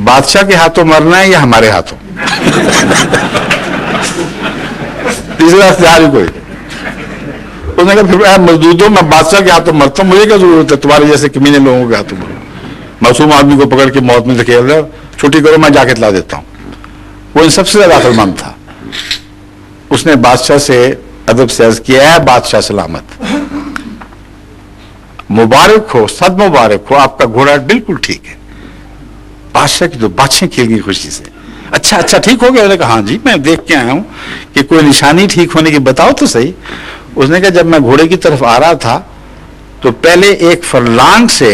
بادشاہ کے ہاتھوں مرنا ہے یا ہمارے ہاتھوں؟ تیسرا اختیار ہی کوئی. اس نے کہا پھر مزدودوں میں بادشاہ کے ہاتھوں مرتا ہوں, مجھے کیا ضرورت ہے تمہارے جیسے کمینے لوگوں کے ہاتھوں مروں. معصوم آدمی کو پکڑ کے موت میں دھکیل رہے, چھٹی کرو میں جا کے لا دیتا ہوں. وہ ان سب سے زیادہ عقلمند تھا. اس نے بادشاہ سے ادب سے عرض کیا ہے بادشاہ سلامت, مبارک ہو, صد مبارک ہو, آپ کا گھوڑا بالکل ٹھیک ہے. بادشاہ کی تو بادشاہ کھیل گئی خوشی سے. اچھا ٹھیک ہو گیا؟ انہوں نے کہا ہاں جی میں دیکھ کے آیا ہوں کہ کوئی نشانی ٹھیک ہونے کی بتاؤ تو صحیح. اس نے کہا جب میں گھوڑے کی طرف آ رہا تھا تو پہلے ایک فرلانگ سے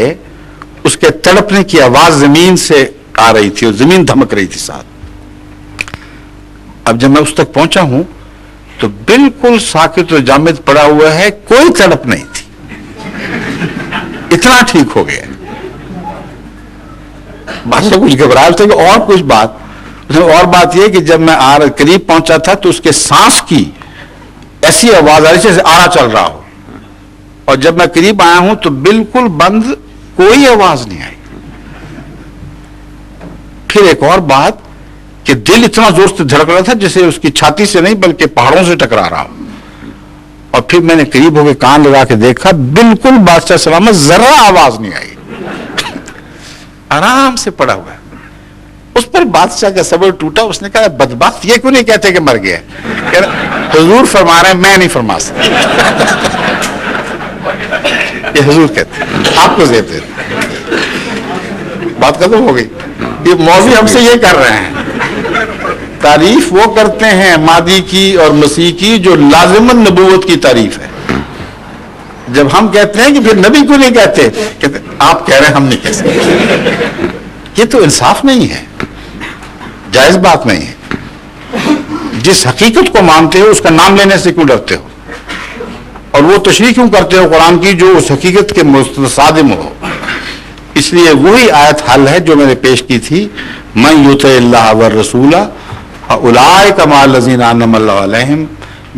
اس کے تڑپنے کی آواز زمین سے آ رہی تھی اور زمین دھمک رہی تھی ساتھ. اب جب میں اس تک پہنچا ہوں تو بالکل ساکت و جامد پڑا ہوا ہے, کوئی تڑپ نہیں تھی, اتنا ٹھیک ہو گیا. بادشاہ کچھ گھبراہٹ تھا کہ اور کچھ بات. اور بات یہ کہ جب میں قریب پہنچا تھا تو اس کے سانس کی ایسی آواز آ رہی جیسے آرا چل رہا ہو, اور جب میں قریب آیا ہوں تو بالکل بند, کوئی آواز نہیں آئی. پھر ایک اور بات کہ دل اتنا زور سے دھڑک رہا تھا جیسے اس کی چھاتی سے نہیں بلکہ پہاڑوں سے ٹکرا رہا ہو. اور پھر میں نے قریب ہو کے کان لگا کے دیکھا, بالکل بادشاہ سلامت, ذرا آواز نہیں آئی, آرام سے پڑا ہوا ہے. اس پر بادشاہ کا صبر ٹوٹا. اس نے کہا بدبخت یہ کیوں نہیں کہتے کہ مر گیا؟ حضور فرما رہے ہیں, میں نہیں فرما سکتا. یہ حضور کہتے ہیں, آپ کو زیب دیتے. بات ختم ہو گئی. یہ مولوی ہم سے یہ کر رہے ہیں, تعریف وہ کرتے ہیں مادی کی اور مسیح کی جو لازماً نبوت کی تعریف ہے. جب ہم کہتے ہیں کہ پھر نبی کیوں نہیں کہتے, کہتے آپ کہہ رہے ہیں ہم نہیں کہہ سکتے. یہ تو انصاف نہیں ہے, جائز بات نہیں ہے. جس حقیقت کو مانتے ہو اس کا نام لینے سے کیوں ڈرتے ہو, اور وہ تشریح کیوں کرتے ہو قرآن کی جو اس حقیقت کے متصادم ہو. اس لیے وہی آیت حل ہے جو میں نے پیش کی تھی, من یطع اللہ والرسول فاولئک مع الذین انعم اللہ علیہم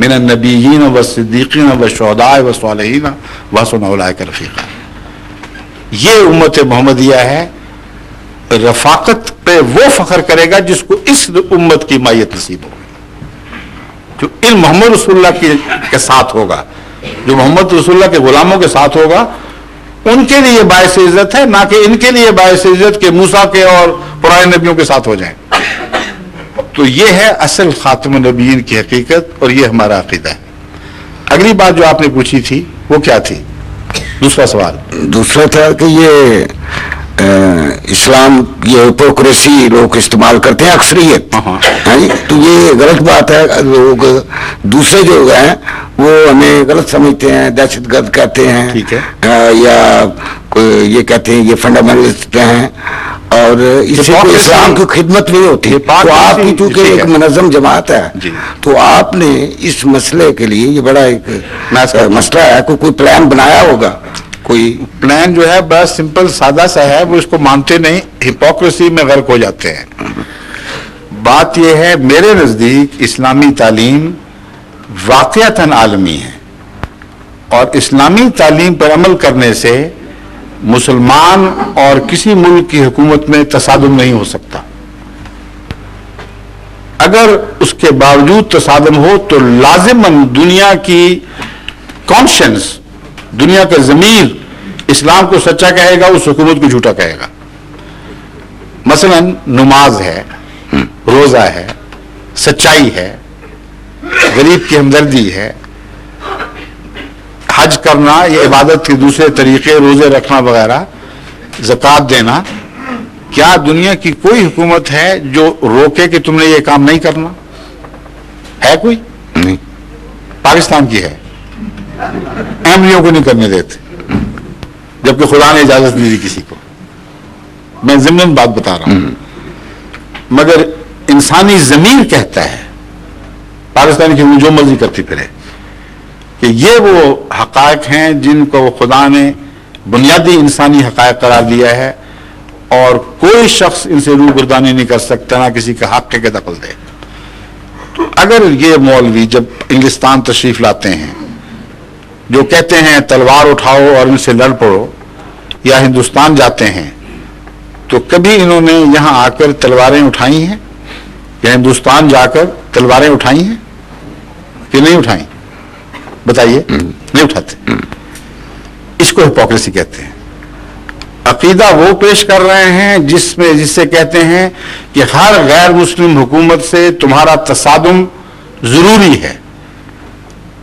من النبیین والصدیقین والشہداء والصالحین وحسن اولئک رفیقا. یہ امت محمدیہ ہے. رفاقت پہ وہ فخر کرے گا جس کو اس امت کی مائیت نصیب ہوگی, جو ان محمد رسول اللہ کے ساتھ ہوگا, جو محمد رسول اللہ کے غلاموں کے ساتھ ہوگا. ان کے لیے باعث عزت ہے, نہ کہ ان کے لیے باعث عزت کہ موسیٰ کے اور پرانے نبیوں کے ساتھ ہو جائیں. تو یہ ہے اصل خاتم النبیین کی حقیقت, اور یہ ہمارا عقیدہ ہے. اگلی بات جو آپ نے پوچھی تھی وہ کیا تھی؟ دوسرا سوال دوسرا تھا کہ یہ اسلام یہ ہپوکریسی لوگ استعمال کرتے ہیں اکثریت, تو یہ غلط بات ہے. لوگ دوسرے جو ہیں وہ ہمیں غلط سمجھتے ہیں, دہشت گرد کہتے ہیں, ٹھیک ہے, یا یہ کہتے ہیں یہ فنڈامنٹلسٹ ہیں, اور اس سے کوئی اسلام کی خدمت نہیں ہوتی. تو آپ کی چونکہ ایک منظم جماعت ہے, تو آپ نے اس مسئلے کے لیے, یہ بڑا ایک مسئلہ ہے, کوئی پلان بنایا ہوگا. کوئی پلان جو ہے بڑا سمپل سادہ سا ہے, وہ اس کو مانتے نہیں, ہپوکریسی میں غرق ہو جاتے ہیں. بات یہ ہے میرے نزدیک اسلامی تعلیم واقعتاً عالمی ہے, اور اسلامی تعلیم پر عمل کرنے سے مسلمان اور کسی ملک کی حکومت میں تصادم نہیں ہو سکتا. اگر اس کے باوجود تصادم ہو تو لازماً دنیا کی کانشنس, دنیا کا ضمیر اسلام کو سچا کہے گا, اس حکومت کو جھوٹا کہے گا. مثلا نماز ہے, روزہ ہے, سچائی ہے, غریب کی ہمدردی ہے, حج کرنا, یہ عبادت کے دوسرے طریقے, روزے رکھنا وغیرہ, زکوٰۃ دینا. کیا دنیا کی کوئی حکومت ہے جو روکے کہ تم نے یہ کام نہیں کرنا؟ ہے کوئی؟ نہیں. پاکستان کی ہے, احمدیوں کو نہیں کرنے دیتے, جبکہ خدا نے اجازت نہیں دی کسی کو. میں ضمن بات بتا رہا ہوں. مگر انسانی ضمیر کہتا ہے, پاکستانی کی جو مرضی کرتی پھرے, کہ یہ وہ حقائق ہیں جن کو خدا نے بنیادی انسانی حقائق قرار دیا ہے, اور کوئی شخص ان سے روگردانی نہیں کر سکتا, نہ کسی کا حق کے دخل دے. تو اگر یہ مولوی جب انگلستان تشریف لاتے ہیں جو کہتے ہیں تلوار اٹھاؤ اور ان سے لڑ پڑو, یا ہندوستان جاتے ہیں تو کبھی انہوں نے یہاں آ کر تلواریں اٹھائی ہیں یا ہندوستان جا کر تلواریں اٹھائی ہیں کہ نہیں اٹھائیں؟ بتائیے. نہیں اٹھاتے. اس کو ہپوکریسی کہتے ہیں. عقیدہ وہ پیش کر رہے ہیں جس سے کہتے ہیں کہ ہر غیر مسلم حکومت سے تمہارا تصادم ضروری ہے،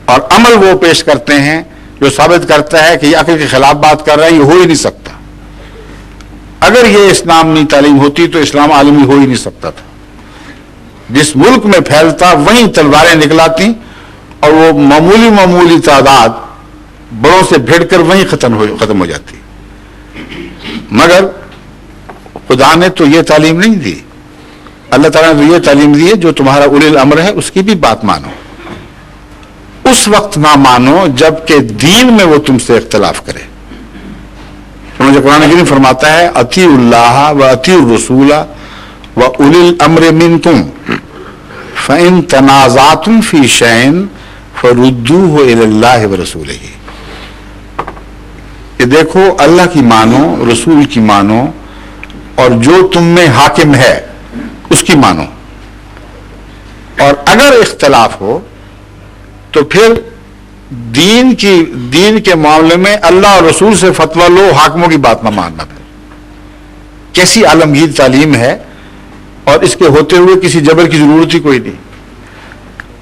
اور عمل وہ پیش کرتے ہیں جو ثابت کرتا ہے کہ یہ عقل کے خلاف بات کر رہا ہے، یہ ہو ہی نہیں سکتا. اگر یہ اسلامی تعلیم ہوتی تو اسلام عالمی ہو ہی نہیں سکتا تھا. جس ملک میں پھیلتا وہیں تلواریں نکلاتی اور وہ معمولی تعداد بڑوں سے بھیڑ کر وہیں ختم ہو جاتی. مگر خدا نے تو یہ تعلیم نہیں دی. اللہ تعالیٰ نے تو یہ تعلیم دی ہے جو تمہارا اولی الامر ہے اس کی بھی بات مانو. اس وقت نہ مانو جب کہ دین میں وہ تم سے اختلاف کرے. مجھے قرآن کریم فرماتا ہے اطیعوا اللہ و اطیعوا الرسول و اولی الامر منکم فإن تنازعتم فی شیء فردوہ الی اللہ ورسولہ. کہ دیکھو اللہ کی مانو، رسول کی مانو، اور جو تم میں حاکم ہے اس کی مانو. اور اگر اختلاف ہو تو پھر دین کے معاملے میں اللہ اور رسول سے فتویٰ لو، حاکموں کی بات نہ ماننا. پھر کیسی عالمگیر تعلیم ہے، اور اس کے ہوتے ہوئے کسی جبر کی ضرورت ہی کوئی نہیں.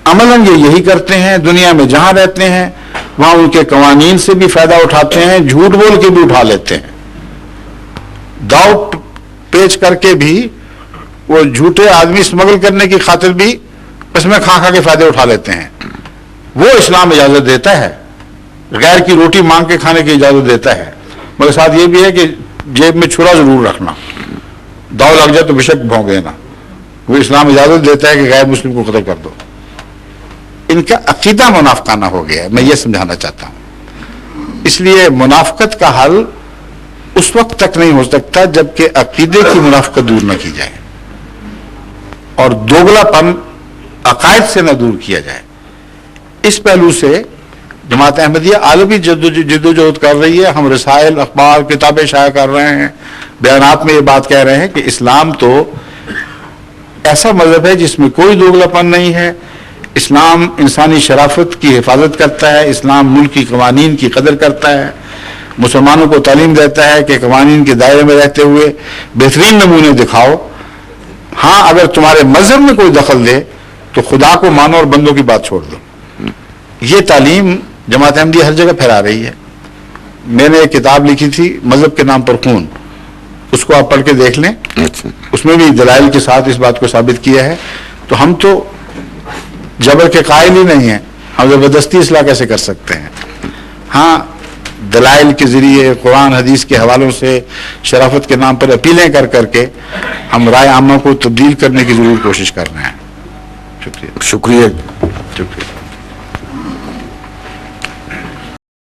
عملاً یہ یہی کرتے ہیں، دنیا میں جہاں رہتے ہیں وہاں ان کے قوانین سے بھی فائدہ اٹھاتے ہیں، جھوٹ بول کے بھی اٹھا لیتے ہیں، داؤ پیچ کر کے بھی وہ جھوٹے آدمی اسمگل کرنے کی خاطر بھی اس میں کھا کے فائدے اٹھا لیتے ہیں. وہ اسلام اجازت دیتا ہے، غیر کی روٹی مانگ کے کھانے کی اجازت دیتا ہے، مگر ساتھ یہ بھی ہے کہ جیب میں چھرا ضرور رکھنا، داؤ لگ جائے تو بے شک بھونکے نا. وہ اسلام اجازت دیتا ہے کہ غیر مسلم کو قتل کر دو. ان کا عقیدہ منافقانہ ہو گیا ہے، میں یہ سمجھانا چاہتا ہوں. اس لیے منافقت کا حل اس وقت تک نہیں ہو سکتا جب کہ عقیدے کی منافقت دور نہ کی جائے اور دوگلا پن عقائد سے نہ دور کیا جائے. اس پہلو سے جماعت احمدیہ عالمی جدوجہد کر رہی ہے. ہم رسائل، اخبار، کتابیں شائع کر رہے ہیں، بیانات میں یہ بات کہہ رہے ہیں کہ اسلام تو ایسا مذہب ہے جس میں کوئی دوگلا پن نہیں ہے. اسلام انسانی شرافت کی حفاظت کرتا ہے، اسلام ملکی قوانین کی قدر کرتا ہے، مسلمانوں کو تعلیم دیتا ہے کہ قوانین کے دائرے میں رہتے ہوئے بہترین نمونے دکھاؤ. ہاں اگر تمہارے مذہب میں کوئی دخل دے تو خدا کو مانو اور بندوں کی بات چھوڑ دو. یہ تعلیم جماعت احمدیہ ہر جگہ پھیلا رہی ہے. میں نے ایک کتاب لکھی تھی مذہب کے نام پر خون، اس کو آپ پڑھ کے دیکھ لیں. اس میں بھی دلائل کے ساتھ اس بات کو ثابت کیا ہے. تو ہم تو جبر کے قائل ہی نہیں ہیں، ہم زبردستی اصلاح کیسے کر سکتے ہیں؟ ہاں دلائل کے ذریعے، قرآن حدیث کے حوالوں سے، شرافت کے نام پر اپیلیں کر کے ہم رائے عامہ کو تبدیل کرنے کی ضرور کوشش کر رہے ہیں. شکریہ.